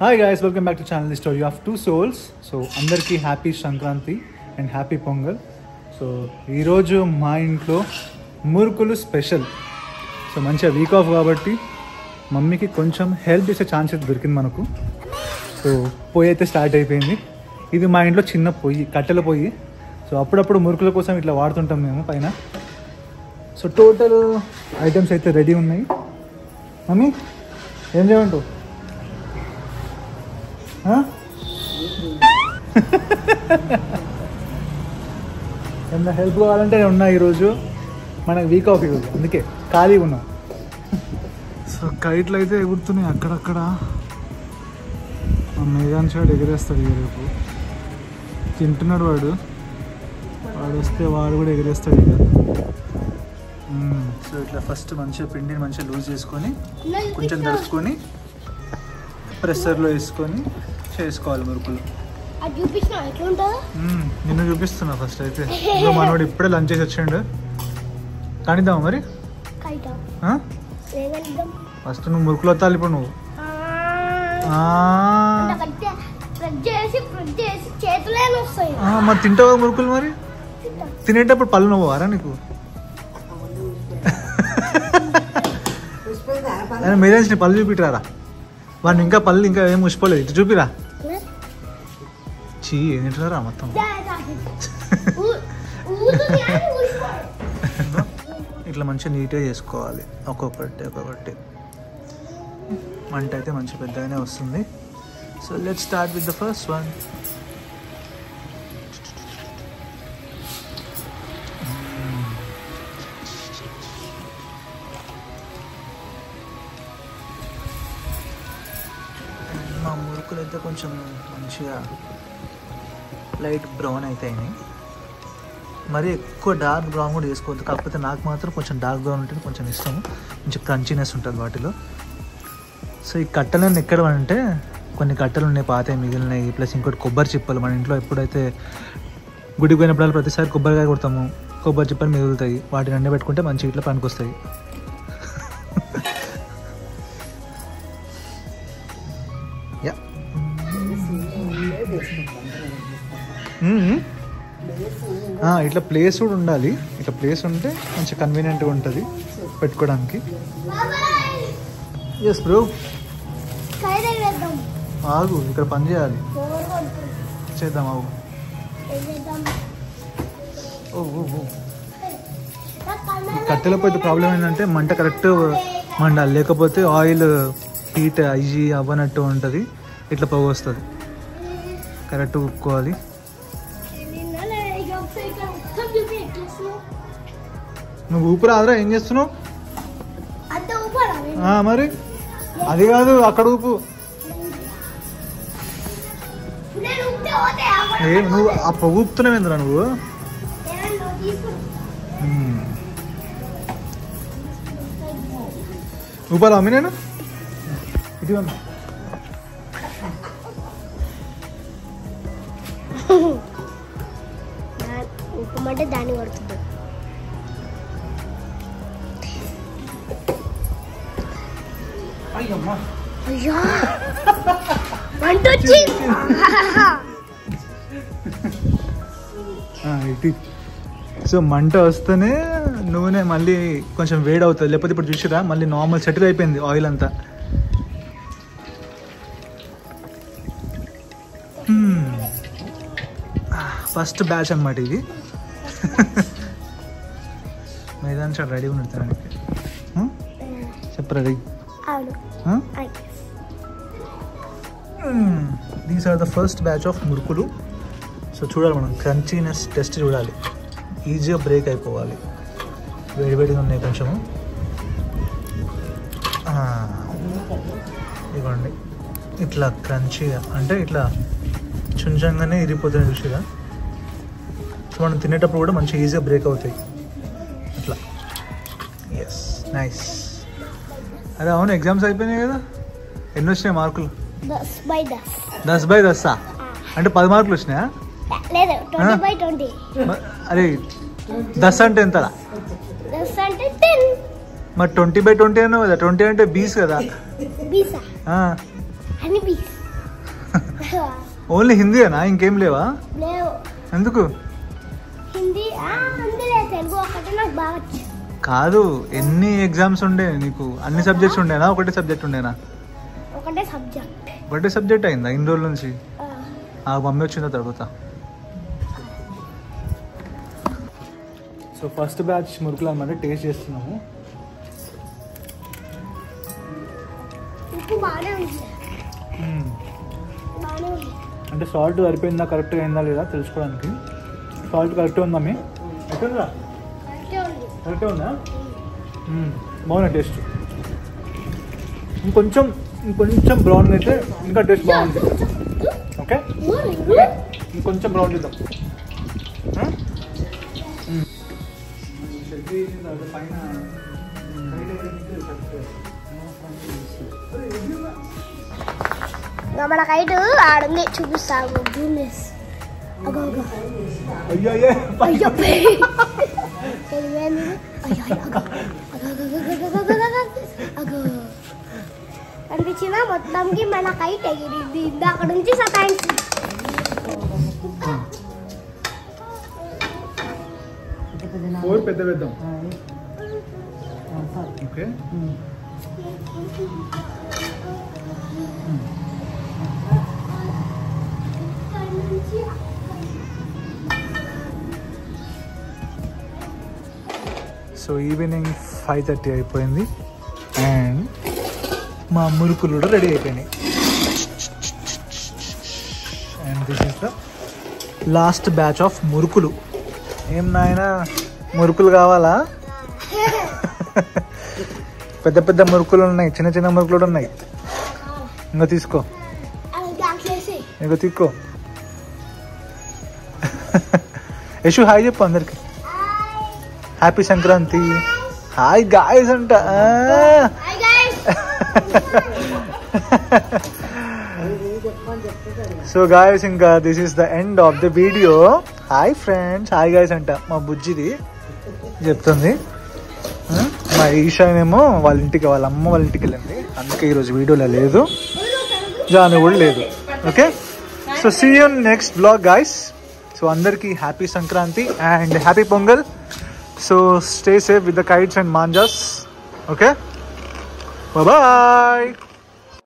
Hi guys, welcome back to channel the story of two souls. So అందరికీ happy Sankranti and happy Pongal. So ఈరోజు మా ఇంట్లో మురుకులు special. So మంచిగా వీక్ ఆఫ్ కాబట్టి మమ్మీకి కొంచెం హెల్ప్ చేసే ఛాన్స్ అయితే దొరికింది మనకు. సో పొయ్యి అయితే స్టార్ట్ అయిపోయింది. ఇది మా ఇంట్లో చిన్న పొయ్యి, కట్టెల పొయ్యి. సో అప్పుడప్పుడు మురుకుల కోసం ఇట్లా వాడుతుంటాం మేము పైన. సో టోటల్ ఐటమ్స్ అయితే రెడీ ఉన్నాయి. మమ్మీ ఏం చేయమంటావు? ఏమన్నా హెల్ప్ కావాలంటే ఉన్నా. ఈరోజు మనకు వీక్ ఆఫ్, ఈరోజు అందుకే ఖాళీగా ఉన్నాం. సో కైట్లు అయితే ఎగురుతున్నాయి అక్కడక్కడ. మేఘాన్ షాడ్ ఎగిరేస్తాడు ఇక రేపు. తింటున్నాడు వాడు వస్తే వాడు కూడా ఎగిరేస్తాడు ఇక. సో ఇట్లా ఫస్ట్ మంచిగా పిండిని మంచిగా లూజ్ చేసుకొని కొంచెం తడుచుకొని ప్రెషర్లో వేసుకొని చేసుకోవాలి మురుకులు. నిన్ను చూపిస్తున్నా ఫస్ట్ అయితే. మనోడు ఇప్పుడే లంచ్ చేసి వచ్చిండు. కానిద్దామా మరి? ఫస్ట్ నువ్వు మురుకులు వస్తాలి ఇప్పుడు. నువ్వు మరి తింటావా మురుకులు? మరి తినేటప్పుడు పళ్ళు నవ్వారా నీకు? మేరేజ్ నీ పళ్ళు చూపిట్రారా. వాడిని ఇంకా పళ్ళు ఇంకా ఏం ముసిపోలేదు. ఇటు చూపిరా. చీ ఏం తింటున్నారా మొత్తం. ఇట్లా మంచిగా నీట్గా చేసుకోవాలి ఒక్కొక్కటి. మంట అయితే మంచి పెద్దగానే వస్తుంది. So let's start with the first one. మా మురుకులు అయితే కొంచెం మంచిగా లైట్ బ్రౌన్ అయినాయి. మరి ఎక్కువ డార్క్ బ్రౌన్ కూడా వేసుకోవద్దు. కాకపోతే నాకు మాత్రం కొంచెం డార్క్ బ్రౌన్ ఉంటుంది కొంచెం ఇష్టము. కొంచెం క్రంచీనెస్ ఉంటుంది వాటిలో. సో ఈ కట్టెలను ఎక్కడ అంటే కొన్ని కట్టెలు ఉన్నాయి పాతవి మిగిలినాయి. ప్లస్ ఇంకోటి కొబ్బరి చిప్పలు. మన ఇంట్లో ఎప్పుడైతే గుడికి పోయినప్పుడు ప్రతిసారి కొబ్బరికాయ కొడతాము, కొబ్బరి చిప్పలు మిగులుతాయి. వాటిని అన్నీ పెట్టుకుంటే మంచి ఇట్లా పనికొస్తాయి. ఇట్లా ప్లేస్ కూడా ఉండాలి. ఇట్లా ప్లేస్ ఉంటే మంచి కన్వీనియంట్గా ఉంటుంది పెట్టుకోవడానికి. ఎస్ బ్రో, ఆగు, ఇక్కడ పని చేయాలి. చేద్దాం, ఆగు. కట్టెలపై ప్రాబ్లం ఏంటంటే మంట కరెక్ట్ మండాలి, లేకపోతే ఆయిల్ హీట్ అయ్యి అవ్వనట్టు ఉంటుంది. ఇట్లా పొగ వస్తుంది. కరెక్ట్ ఉప్పుకోవాలి. నువ్వు ఊపు రాదురా, ఏం చేస్తున్నావు? మరి అది కాదు, అక్కడ ఊపు. నువ్వు ఆ పొగ ఊపుతున్నావు ఏందిరా నువ్వు? ఊపాలా అమ్మి? నేను ఇది ఉప్పమంటే దాన్ని పడుతుంది. సో మంట వస్తేనే నూనె మళ్ళీ కొంచెం వేడి అవుతుంది. లేకపోతే ఇప్పుడు చూసిరా మళ్ళీ నార్మల్ సెటిల్ అయిపోయింది ఆయిల్ అంతా. ఫస్ట్ బ్యాచ్ అన్నమాట ఇది. మైదాన్ షాట్ రెడీ ఉన్నాడు. చెప్పరా? Ready. These are the first batch of మురుకులు. సో చూడాలి మనం, క్రంచీనెస్ టెస్ట్ చూడాలి. ఈజీగా బ్రేక్ అయిపోవాలి. వేడివేడిగా ఉన్నాయి కొంచెము. ఇవ్వండి ఇట్లా క్రంచీగా అంటే ఇట్లా చుంచంగానే ఇరిగిపోతుంది చూసిగా. సో మనం తినేటప్పుడు కూడా మంచిగా ఈజీగా బ్రేక్ అవుతాయి అట్లా. Yes, nice. అదే అవును, ఎగ్జామ్స్ అయిపోయినాయి కదా. ఎన్ని వచ్చినాయి మార్కులు? 10/10. అంటే 10 మార్కులు వచ్చినాయా? అరే 10 అంటే ఎంత? మరి 20/20 అన్నావు కదా. 20 అంటే 20 కదా. ఓన్లీ హిందీయేనా, ఇంకేం లేవా? లేవు. ఎందుకు? హిందీ హిందీలే, తెలుగు ఒకటి నాకు బాగా వచ్చు. కాదు, ఎన్ని ఎగ్జామ్స్ ఉండే నీకు? అన్ని సబ్జెక్ట్స్ ఉండేనా, ఒకటే సబ్జెక్ట్ ఉండేనా? ఒకటే సబ్జెక్ట్. ఒకటే సబ్జెక్ట్ అయిందా ఇన్ని రోజుల నుంచి? మమ్మీ వచ్చిందో తడుగుతా. సో ఫస్ట్ బ్యాచ్ మురుకులు అనమాట, టేస్ట్ చేస్తున్నాము. ఉప్పు బాగానే ఉంది. బాగానే ఉంది. అంటే సాల్ట్ సరిపోయిందా, కరెక్ట్గా అయిందా లేదా తెలుసుకోవడానికి. సాల్ట్ కరెక్ట్గా ఉందా మీ? ఎక్కడుందా? కరెక్ట్గా ఉందా? బాగుంది టేస్ట్. ఇంకొంచెం బ్రౌన్ అయితే ఇంకా టేస్ట్ బాగుంది. ఓకే, ఇంకొంచెం బ్రౌన్ చేద్దాం. మన కైట్ ఆడుంది, చూపిస్తాము. అనిపించిన మొత్తంకి మన కైట్ ఎగిరింది. అక్కడ నుంచి సతాయించి పెద్ద పెద్దాం. ఓకే, సో ఈవినింగ్ 5:30 అయిపోయింది అండ్ మా మురుకులు కూడా రెడీ అయిపోయినాయి. And this is the last batch of మురుకులు. ఏం నాయనా, మురుకులు కావాలా? పెద్ద పెద్ద మురుకులు ఉన్నాయి, చిన్న చిన్న మురుకులు కూడా ఉన్నాయి. ఇంకా తీసుకో, ఇంకా తీసుకో. యశు హాయ్ చెప్పు అందరికి. హ్యాపీ సంక్రాంతి. హాయ్ గాయ్స్ అంట. సో గాయ్స్, ఇంకా this is the end of the video. Hi friends, hi guys అంట మా బుజ్జిది చెప్తుంది. మా ఈశానేమో వాళ్ళ ఇంటికి, వాళ్ళ అమ్మ వాళ్ళ ఇంటికి వెళ్ళింది, అందుకే ఈరోజు వీడియోలో లేదు. జాను కూడా లేదు. Okay, so see you next vlog guys. So అందరికీ happy Sankranti and happy Pongal. So stay safe with the kites and manjas. Okay, bye bye.